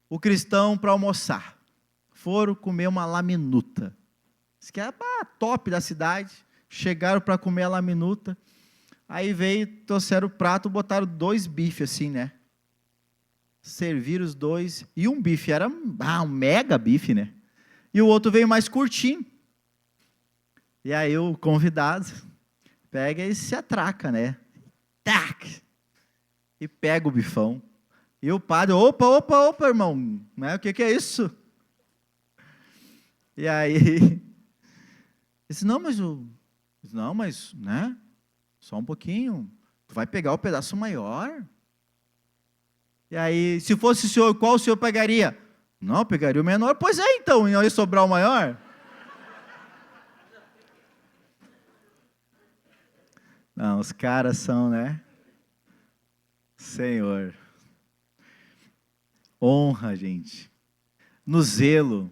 o cristão para almoçar. Foram comer uma laminuta. Diz que era top da cidade. Chegaram para comer a laminuta. Aí veio, trouxeram o prato, botaram 2 bifes assim, né? Serviram os 2. E um bife era um mega bife, né? E o outro veio mais curtinho. E aí o convidado pega e se atraca, né? Tac! E pega o bifão. E o padre, opa, irmão, né? O que é isso? E aí, disse, não, mas, né? Só um pouquinho. Tu vai pegar o pedaço maior. E aí, se fosse o senhor, qual o senhor pegaria? Não, eu pegaria o menor. Pois é, então, e não ia sobrar o maior? Não, os caras são, né? Senhor. Honra, gente. No zelo,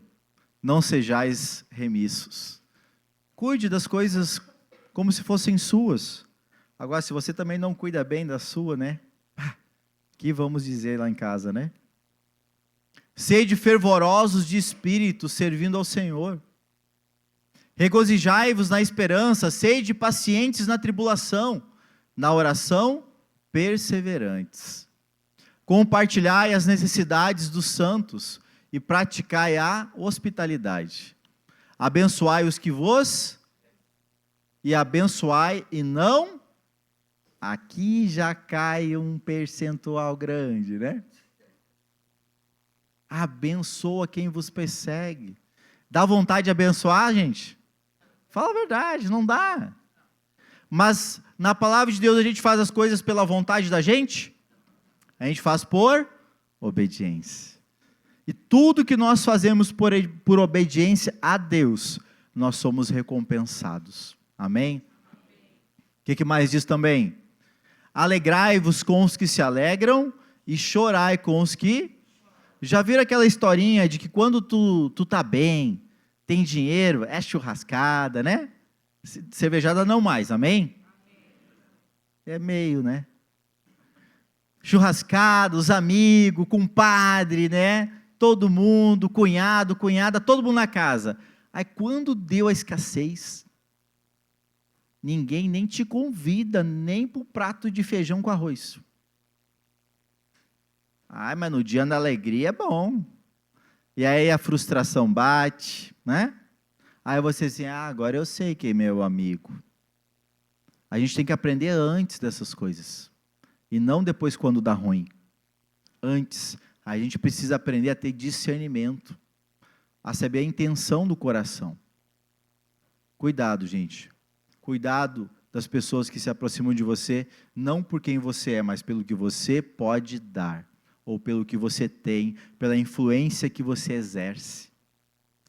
não sejais remissos. Cuide das coisas como se fossem suas. Agora, se você também não cuida bem da sua, né? Que vamos dizer lá em casa, né? Sede fervorosos de espírito, servindo ao Senhor. Regozijai-vos na esperança, sede pacientes na tribulação, na oração, perseverantes. Compartilhai as necessidades dos santos e praticai a hospitalidade. Abençoai os que vos e abençoai e não. Aqui já cai um percentual grande, né? Abençoa quem vos persegue. Dá vontade de abençoar, gente? Fala a verdade, não dá. Mas na palavra de Deus a gente faz as coisas pela vontade da gente? A gente faz por obediência. E tudo que nós fazemos por obediência a Deus, nós somos recompensados. Amém? O que mais diz também? Alegrai-vos com os que se alegram e chorai com os que... Já viram aquela historinha de que quando tu tá bem, tem dinheiro, é churrascada, né? Cervejada não mais, amém? É meio, né? Churrascada, os amigos, compadre, né? Todo mundo, cunhado, cunhada, todo mundo na casa. Aí quando deu a escassez, ninguém nem te convida, nem para o prato de feijão com arroz. Ai, mas no dia da alegria é bom. E aí a frustração bate, né? Aí você assim, agora eu sei quem é meu amigo. A gente tem que aprender antes dessas coisas. E não depois quando dá ruim. Antes, a gente precisa aprender a ter discernimento. A saber a intenção do coração. Cuidado, gente. Cuidado das pessoas que se aproximam de você, não por quem você é, mas pelo que você pode dar. Ou pelo que você tem, pela influência que você exerce.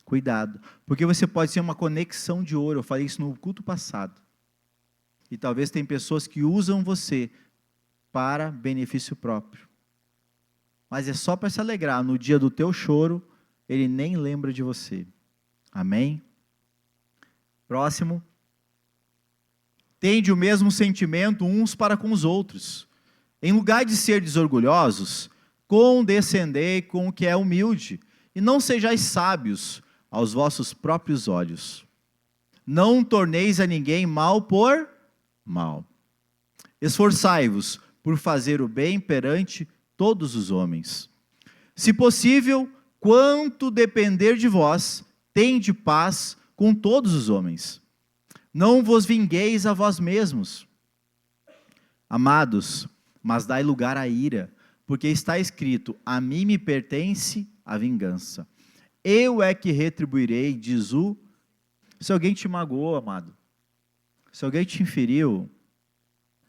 Cuidado, porque você pode ser uma conexão de ouro, eu falei isso no culto passado. E talvez tem pessoas que usam você para benefício próprio. Mas é só para se alegrar, no dia do teu choro, ele nem lembra de você. Amém? Próximo. Tende o mesmo sentimento uns para com os outros. Em lugar de ser desorgulhosos, condescendei com o que é humilde, e não sejais sábios aos vossos próprios olhos. Não torneis a ninguém mal por mal. Esforçai-vos por fazer o bem perante todos os homens. Se possível, quanto depender de vós, tende paz com todos os homens. Não vos vingueis a vós mesmos, amados, mas dai lugar à ira, porque está escrito: a mim me pertence a vingança. Eu é que retribuirei, diz o... Se alguém te magoou, amado, se alguém te inferiu,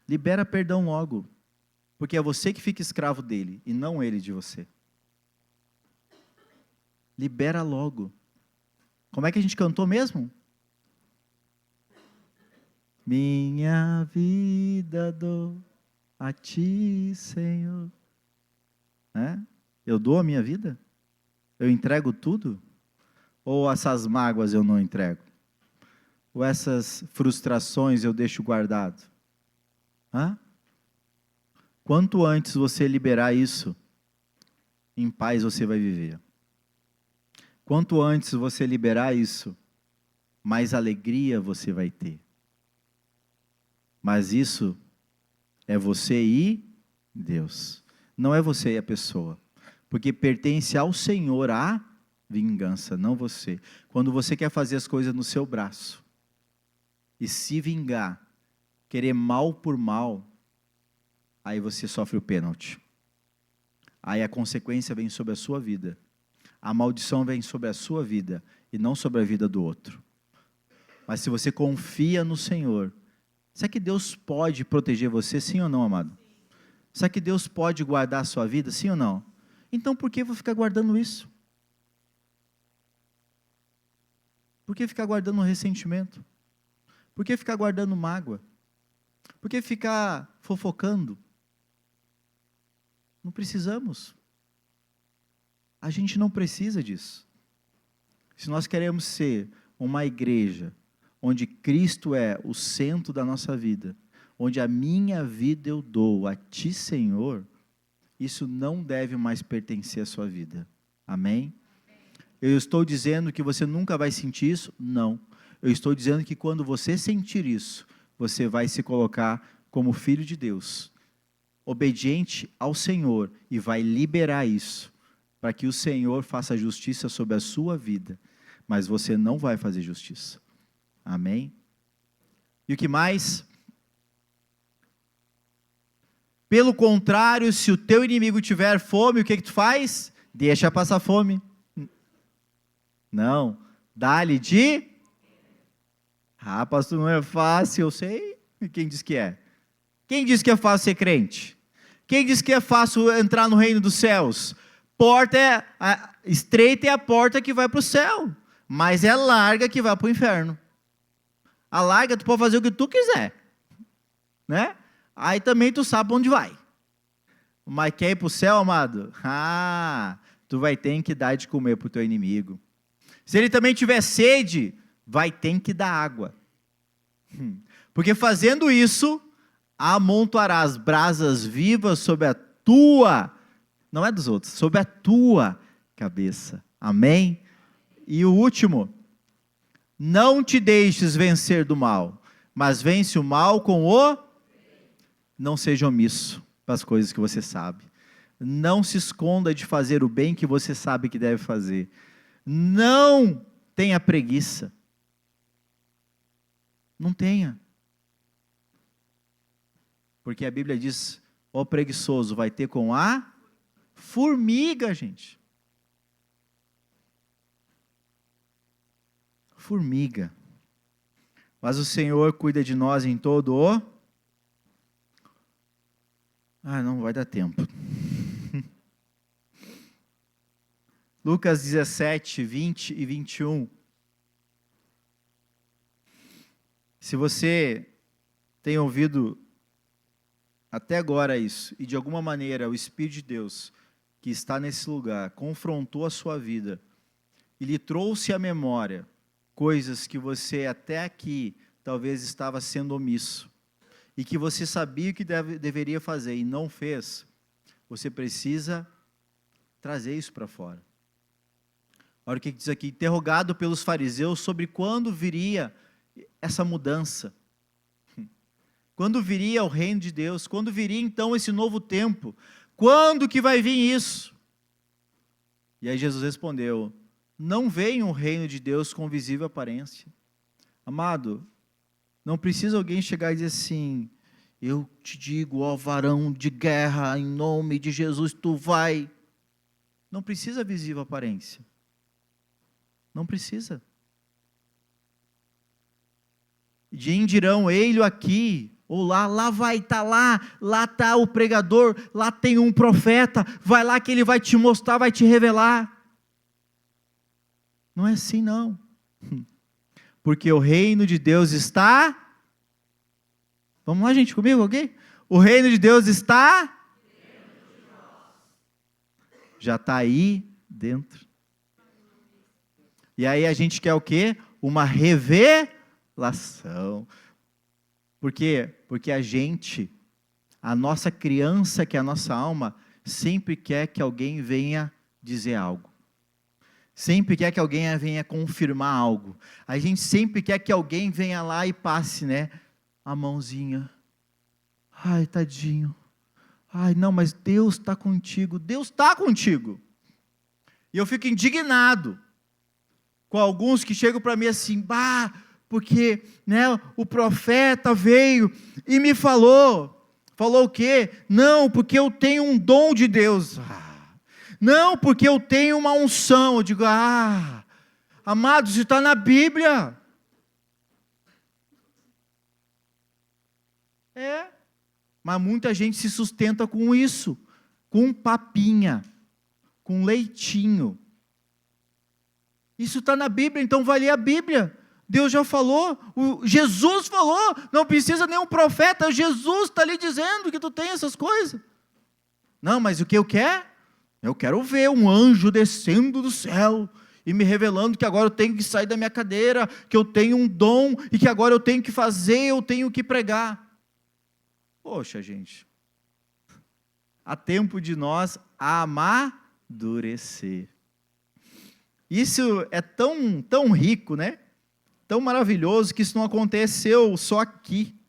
libera perdão logo, porque é você que fica escravo dele, e não ele de você. Libera logo. Como é que a gente cantou mesmo? Minha vida dou a ti, Senhor. Eu dou a minha vida? Eu entrego tudo? Ou essas mágoas eu não entrego? Ou essas frustrações eu deixo guardado? Quanto antes você liberar isso, em paz você vai viver. Quanto antes você liberar isso, mais alegria você vai ter. Mas isso é você e Deus. Não é você e a pessoa. Porque pertence ao Senhor a vingança, não você. Quando você quer fazer as coisas no seu braço e se vingar, querer mal por mal, aí você sofre o pênalti. Aí a consequência vem sobre a sua vida. A maldição vem sobre a sua vida e não sobre a vida do outro. Mas se você confia no Senhor, será que Deus pode proteger você, sim ou não, amado? Será que Deus pode guardar a sua vida, sim ou não? Então por que eu vou ficar guardando isso? Por que ficar guardando ressentimento? Por que ficar guardando mágoa? Por que ficar fofocando? Não precisamos. A gente não precisa disso. Se nós queremos ser uma igreja onde Cristo é o centro da nossa vida, onde a minha vida eu dou a ti, Senhor, isso não deve mais pertencer à sua vida. Amém? Eu estou dizendo que você nunca vai sentir isso? Não. Eu estou dizendo que quando você sentir isso, você vai se colocar como filho de Deus, obediente ao Senhor, e vai liberar isso, para que o Senhor faça justiça sobre a sua vida, mas você não vai fazer justiça. Amém? E o que mais? Pelo contrário, se o teu inimigo tiver fome, o que tu faz? Deixa passar fome. Não, dá-lhe de... pastor, não é fácil, eu sei. E quem diz que é? Quem diz que é fácil ser crente? Quem diz que é fácil entrar no reino dos céus? Estreita é a porta que vai para o céu, mas é larga que vai para o inferno. A larga tu pode fazer o que tu quiser, né? Aí também tu sabe onde vai. Mas quer ir para o céu, amado? Tu vai ter que dar de comer para o teu inimigo. Se ele também tiver sede, vai ter que dar água. Porque fazendo isso, amontoarás brasas vivas sobre a tua, não é dos outros, sobre a tua cabeça. Amém? E o último, não te deixes vencer do mal, mas vence o mal com o... Não seja omisso para as coisas que você sabe. Não se esconda de fazer o bem que você sabe que deve fazer. Não tenha preguiça. Não tenha. Porque a Bíblia diz, o preguiçoso vai ter com a formiga, gente. Formiga. Mas o Senhor cuida de nós em todo o... não vai dar tempo. Lucas 17, 20 e 21. Se você tem ouvido até agora isso, e de alguma maneira o Espírito de Deus, que está nesse lugar, confrontou a sua vida, e lhe trouxe à memória coisas que você até aqui talvez estava sendo omisso, e que você sabia que deveria fazer e não fez, você precisa trazer isso para fora. Olha o que diz aqui, interrogado pelos fariseus sobre quando viria essa mudança, quando viria o reino de Deus, quando viria então esse novo tempo, Quando que vai vir isso? E aí Jesus respondeu: não vem o reino de Deus com visível aparência. Amado, não precisa alguém chegar e dizer assim: eu te digo, ó varão de guerra, em nome de Jesus, tu vai. Não precisa visível aparência. Não precisa. Dirão, ei-lo aqui, ou lá vai estar lá está o pregador, lá tem um profeta, vai lá que ele vai te mostrar, vai te revelar. Não é assim não. Porque o reino de Deus está... Vamos lá, gente, comigo, ok? O reino de Deus está... Já está aí dentro. E aí a gente quer o quê? Uma revelação. Por quê? Porque a nossa criança, que é a nossa alma, sempre quer que alguém venha dizer algo. Sempre quer que alguém venha confirmar algo. A gente sempre quer que alguém venha lá e passe, né, a mãozinha. Ai, tadinho. Ai, não, mas Deus está contigo. Deus está contigo. E eu fico indignado com alguns que chegam para mim assim: porque, né, o profeta veio e me falou o quê? Não, porque eu tenho um dom de Deus. Não, porque eu tenho uma unção. Eu digo: amados, isso está na Bíblia. Mas muita gente se sustenta com isso, com papinha, com leitinho. Isso está na Bíblia, então vai ler a Bíblia. Deus já falou, Jesus falou, não precisa nenhum profeta, Jesus está ali dizendo que tu tem essas coisas. Não, mas o que eu quero? Eu quero ver um anjo descendo do céu e me revelando que agora eu tenho que sair da minha cadeira, que eu tenho um dom e que agora eu tenho que fazer, eu tenho que pregar. Poxa, gente, há tempo de nós amadurecer. Isso é tão rico, né? Tão maravilhoso, que isso não aconteceu só aqui.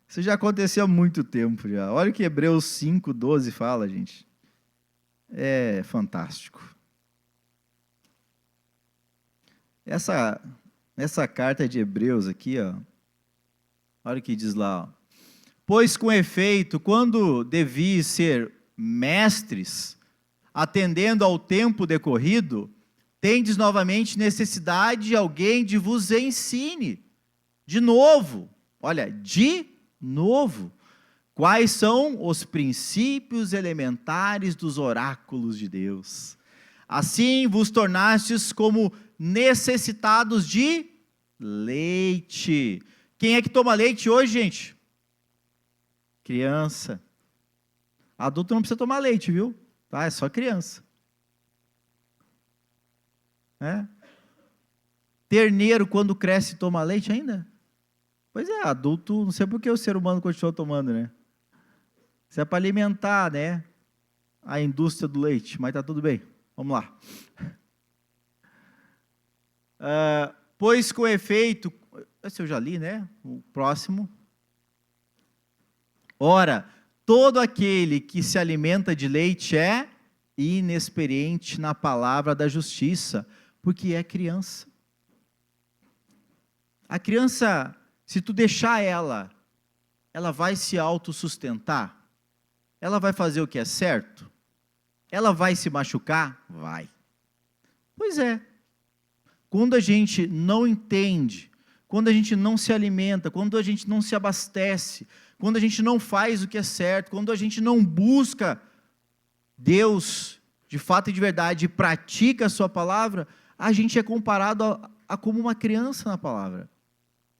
Isso já aconteceu há muito tempo já. Olha o que Hebreus 5:12 fala, gente. É fantástico. Essa carta de Hebreus aqui, ó, olha o que diz lá, ó. Pois com efeito, quando devi ser mestres, atendendo ao tempo decorrido, tendes novamente necessidade de alguém de vos ensine, de novo, quais são os princípios elementares dos oráculos de Deus. Assim vos tornastes como necessitados de leite. Quem é que toma leite hoje, gente? Criança. Adulto não precisa tomar leite, viu? É só criança. Terneiro, quando cresce, toma leite ainda? Pois é, adulto, não sei por que o ser humano continua tomando, né? Isso é para alimentar, né, a indústria do leite, mas está tudo bem. Vamos lá. Pois com efeito, esse eu já li, né? O próximo. Ora, todo aquele que se alimenta de leite é inexperiente na palavra da justiça, porque é criança. A criança, se tu deixar ela vai se autossustentar? Ela vai fazer o que é certo? Ela vai se machucar? Vai. Pois é. Quando a gente não entende, quando a gente não se alimenta, quando a gente não se abastece, quando a gente não faz o que é certo, quando a gente não busca Deus de fato e de verdade e pratica a sua palavra, a gente é comparado a como uma criança na palavra.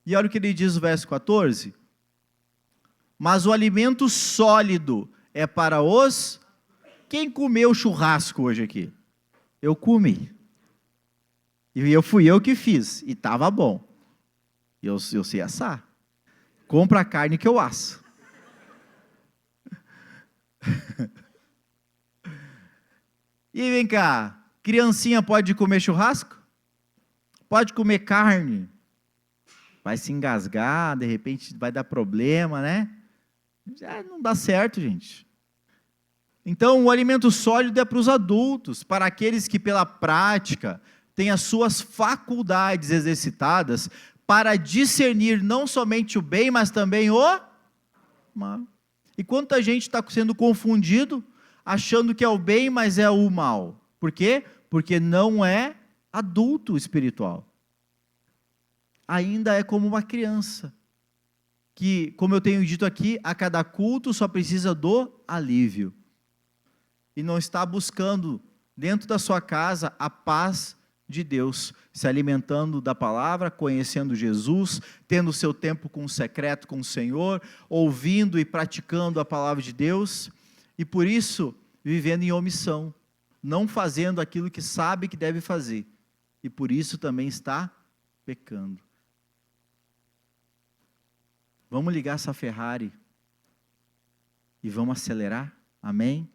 E olha o que ele diz no verso 14. Mas o alimento sólido é para os... Quem comeu churrasco hoje aqui? Eu comi. E fui eu que fiz. E estava bom. Eu sei assar. Compra a carne que eu asso. E vem cá, criancinha pode comer churrasco? Pode comer carne? Vai se engasgar, de repente vai dar problema, né? Já não dá certo, gente. Então, o alimento sólido é para os adultos, para aqueles que pela prática têm as suas faculdades exercitadas para discernir não somente o bem, mas também o mal. E quanta gente está sendo confundido, achando que é o bem, mas é o mal. Por quê? Porque não é adulto espiritual. Ainda é como uma criança, que, como eu tenho dito aqui, a cada culto só precisa do alívio. E não está buscando dentro da sua casa a paz de Deus, se alimentando da palavra, conhecendo Jesus, tendo o seu tempo com o secreto com o Senhor, ouvindo e praticando a palavra de Deus, e por isso vivendo em omissão, não fazendo aquilo que sabe que deve fazer, e por isso também está pecando. Vamos ligar essa Ferrari e vamos acelerar? Amém?